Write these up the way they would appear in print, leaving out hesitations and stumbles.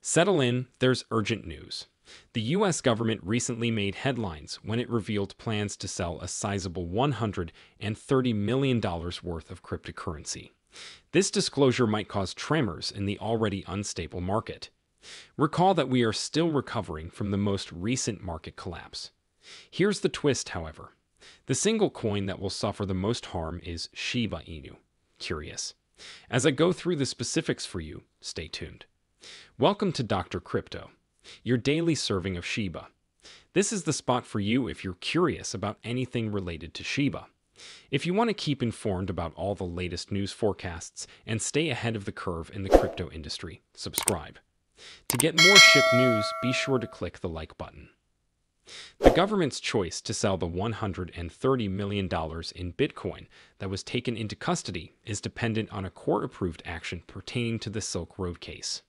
Settle in, there's urgent news. The US government recently made headlines when it revealed plans to sell a sizable $130 million worth of cryptocurrency. This disclosure might cause tremors in the already unstable market. Recall that we are still recovering from the most recent market collapse. Here's the twist, however. The single coin that will suffer the most harm is Shiba Inu. Curious? As I go through the specifics for you, stay tuned. Welcome to Dr. Crypto, your daily serving of Shiba. This is the spot for you if you're curious about anything related to Shiba. If you want to keep informed about all the latest news forecasts and stay ahead of the curve in the crypto industry, subscribe. To get more SHIB news, be sure to click the like button. The government's choice to sell the $130 million in Bitcoin that was taken into custody is dependent on a court-approved action pertaining to the Silk Road case.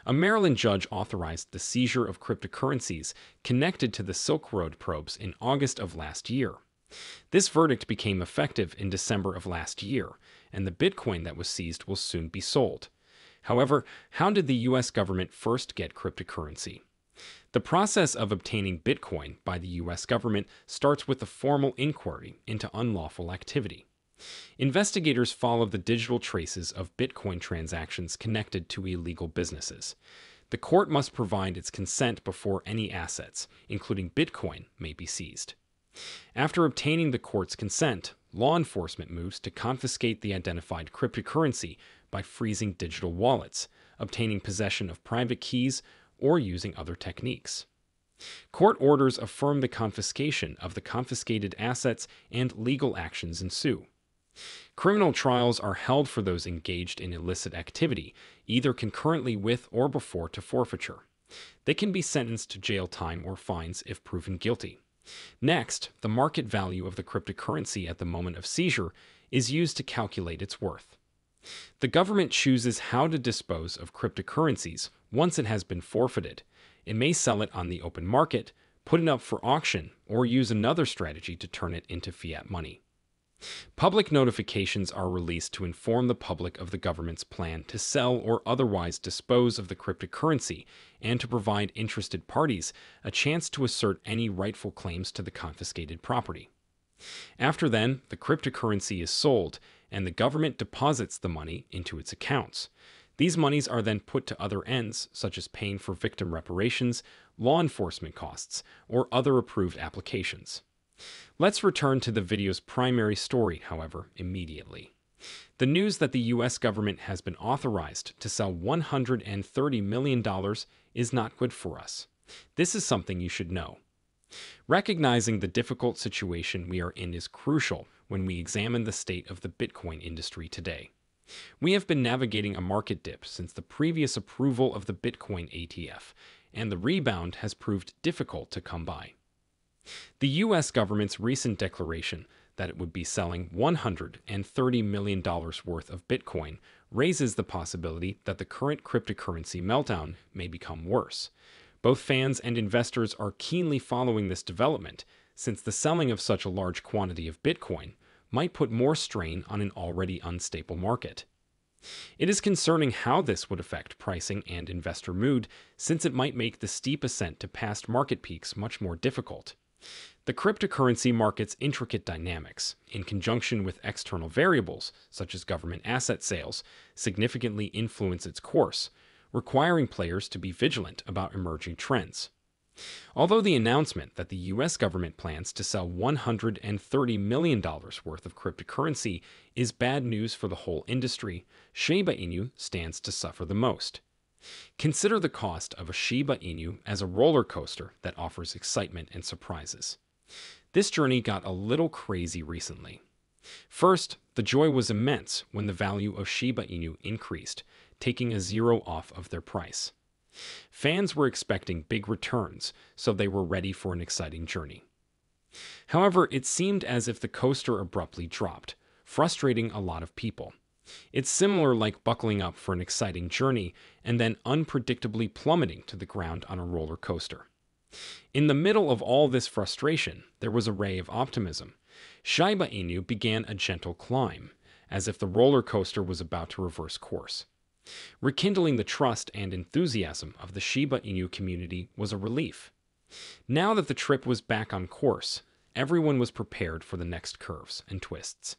A Maryland judge authorized the seizure of cryptocurrencies connected to the Silk Road probes in August of last year. This verdict became effective in December of last year, and the Bitcoin that was seized will soon be sold. However, how did the U.S. government first get cryptocurrency? The process of obtaining Bitcoin by the U.S. government starts with a formal inquiry into unlawful activity. Investigators follow the digital traces of Bitcoin transactions connected to illegal businesses. The court must provide its consent before any assets, including Bitcoin, may be seized. After obtaining the court's consent, law enforcement moves to confiscate the identified cryptocurrency by freezing digital wallets, obtaining possession of private keys, or using other techniques. Court orders affirm the confiscation of the confiscated assets and legal actions ensue. Criminal trials are held for those engaged in illicit activity, either concurrently with or before to forfeiture. They can be sentenced to jail time or fines if proven guilty. Next, the market value of the cryptocurrency at the moment of seizure is used to calculate its worth. The government chooses how to dispose of cryptocurrencies once it has been forfeited. It may sell it on the open market, put it up for auction, or use another strategy to turn it into fiat money. Public notifications are released to inform the public of the government's plan to sell or otherwise dispose of the cryptocurrency and to provide interested parties a chance to assert any rightful claims to the confiscated property. After then, the cryptocurrency is sold and the government deposits the money into its accounts. These monies are then put to other ends, such as paying for victim reparations, law enforcement costs, or other approved applications. Let's return to the video's primary story, however, immediately. The news that the U.S. government has been authorized to sell $130 million is not good for us. This is something you should know. Recognizing the difficult situation we are in is crucial when we examine the state of the Bitcoin industry today. We have been navigating a market dip since the previous approval of the Bitcoin ETF, and the rebound has proved difficult to come by. The U.S. government's recent declaration that it would be selling $130 million worth of Bitcoin raises the possibility that the current cryptocurrency meltdown may become worse. Both fans and investors are keenly following this development, since the selling of such a large quantity of Bitcoin might put more strain on an already unstable market. It is concerning how this would affect pricing and investor mood, since it might make the steep ascent to past market peaks much more difficult. The cryptocurrency market's intricate dynamics, in conjunction with external variables, such as government asset sales, significantly influence its course, requiring players to be vigilant about emerging trends. Although the announcement that the U.S. government plans to sell $130 million worth of cryptocurrency is bad news for the whole industry, Shiba Inu stands to suffer the most. Consider the cost of a Shiba Inu as a roller coaster that offers excitement and surprises. This journey got a little crazy recently. First, the joy was immense when the value of Shiba Inu increased, taking a zero off of their price. Fans were expecting big returns, so they were ready for an exciting journey. However, it seemed as if the coaster abruptly dropped, frustrating a lot of people. It's similar like buckling up for an exciting journey and then unpredictably plummeting to the ground on a roller coaster. In the middle of all this frustration, there was a ray of optimism. Shiba Inu began a gentle climb, as if the roller coaster was about to reverse course. Rekindling the trust and enthusiasm of the Shiba Inu community was a relief. Now that the trip was back on course, everyone was prepared for the next curves and twists.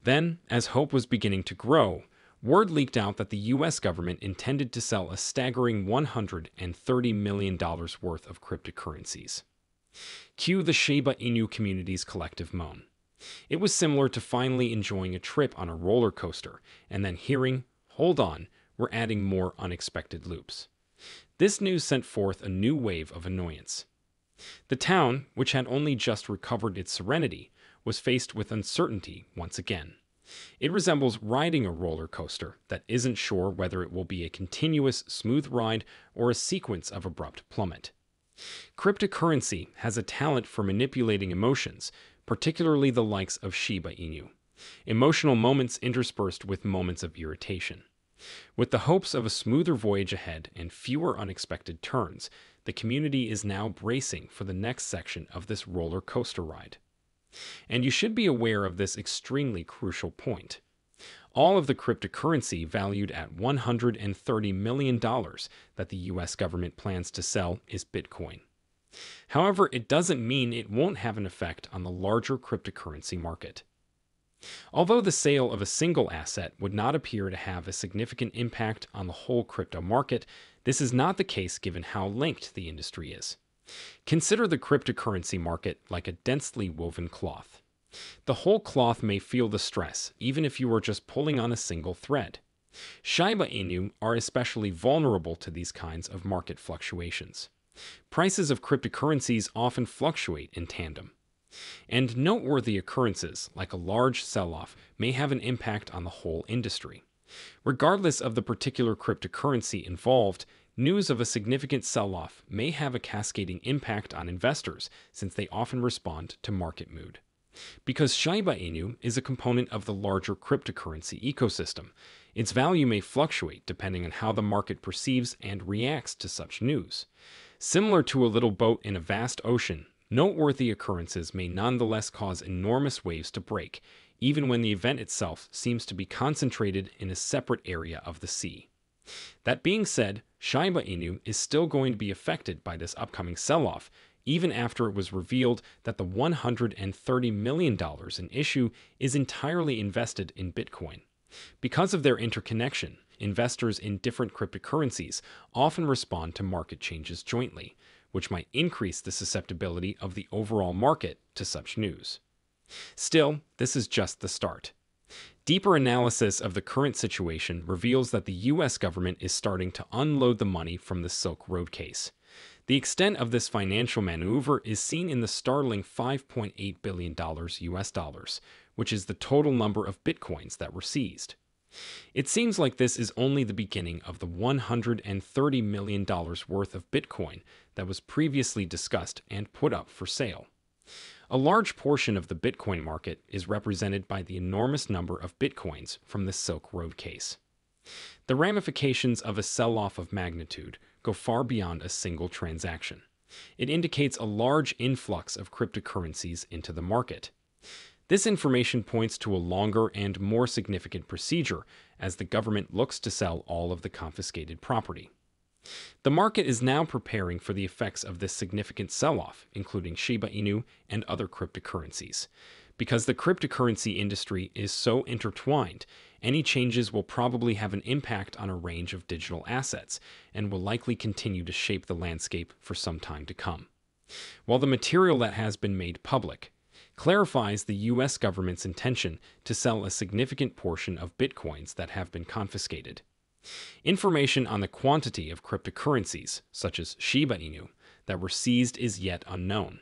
Then, as hope was beginning to grow, word leaked out that the US government intended to sell a staggering $130 million worth of cryptocurrencies. Cue the Shiba Inu community's collective moan. It was similar to finally enjoying a trip on a roller coaster and then hearing, "Hold on, we're adding more unexpected loops." This news sent forth a new wave of annoyance. The town, which had only just recovered its serenity, was faced with uncertainty once again. It resembles riding a roller coaster that isn't sure whether it will be a continuous, smooth ride or a sequence of abrupt plummet. Cryptocurrency has a talent for manipulating emotions, particularly the likes of Shiba Inu. Emotional moments interspersed with moments of irritation. With the hopes of a smoother voyage ahead and fewer unexpected turns, the community is now bracing for the next section of this roller coaster ride. And you should be aware of this extremely crucial point. All of the cryptocurrency valued at $130 million that the US government plans to sell is Bitcoin. However, it doesn't mean it won't have an effect on the larger cryptocurrency market. Although the sale of a single asset would not appear to have a significant impact on the whole crypto market, this is not the case given how linked the industry is. Consider the cryptocurrency market like a densely woven cloth. The whole cloth may feel the stress, even if you are just pulling on a single thread. Shiba Inu are especially vulnerable to these kinds of market fluctuations. Prices of cryptocurrencies often fluctuate in tandem. And noteworthy occurrences, like a large sell-off, may have an impact on the whole industry. Regardless of the particular cryptocurrency involved, news of a significant sell-off may have a cascading impact on investors since they often respond to market mood. Because Shiba Inu is a component of the larger cryptocurrency ecosystem, its value may fluctuate depending on how the market perceives and reacts to such news. Similar to a little boat in a vast ocean, noteworthy occurrences may nonetheless cause enormous waves to break, even when the event itself seems to be concentrated in a separate area of the sea. That being said, Shiba Inu is still going to be affected by this upcoming sell-off, even after it was revealed that the $130 million in issue is entirely invested in Bitcoin. Because of their interconnection, investors in different cryptocurrencies often respond to market changes jointly, which might increase the susceptibility of the overall market to such news. Still, this is just the start. Deeper analysis of the current situation reveals that the US government is starting to unload the money from the Silk Road case. The extent of this financial maneuver is seen in the startling $5.8 billion US dollars, which is the total number of bitcoins that were seized. It seems like this is only the beginning of the $130 million worth of Bitcoin that was previously discussed and put up for sale. A large portion of the Bitcoin market is represented by the enormous number of Bitcoins from the Silk Road case. The ramifications of a sell-off of magnitude go far beyond a single transaction. It indicates a large influx of cryptocurrencies into the market. This information points to a longer and more significant procedure as the government looks to sell all of the confiscated property. The market is now preparing for the effects of this significant sell-off, including Shiba Inu and other cryptocurrencies. Because the cryptocurrency industry is so intertwined, any changes will probably have an impact on a range of digital assets and will likely continue to shape the landscape for some time to come. While the material that has been made public clarifies the US government's intention to sell a significant portion of bitcoins that have been confiscated. Information on the quantity of cryptocurrencies, such as Shiba Inu, that were seized is yet unknown.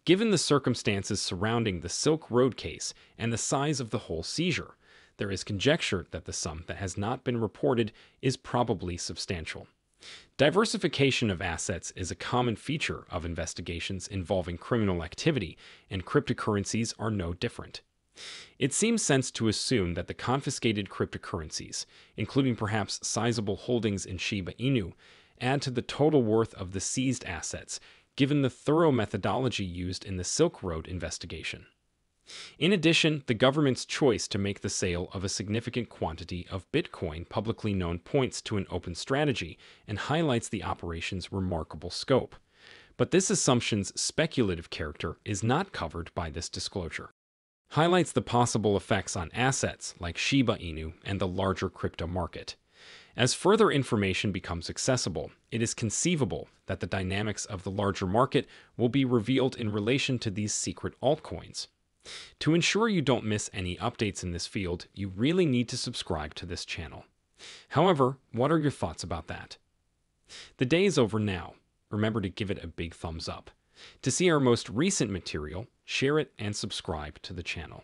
Given the circumstances surrounding the Silk Road case and the size of the whole seizure, there is conjecture that the sum that has not been reported is probably substantial. Diversification of assets is a common feature of investigations involving criminal activity, and cryptocurrencies are no different. It seems sense to assume that the confiscated cryptocurrencies, including perhaps sizable holdings in Shiba Inu, add to the total worth of the seized assets, given the thorough methodology used in the Silk Road investigation. In addition, the government's choice to make the sale of a significant quantity of Bitcoin publicly known points to an open strategy and highlights the operation's remarkable scope. But this assumption's speculative character is not covered by this disclosure. Highlights the possible effects on assets like Shiba Inu and the larger crypto market. As further information becomes accessible, it is conceivable that the dynamics of the larger market will be revealed in relation to these secret altcoins. To ensure you don't miss any updates in this field, you really need to subscribe to this channel. However, what are your thoughts about that? The day is over now. Remember to give it a big thumbs up. To see our most recent material, share it and subscribe to the channel.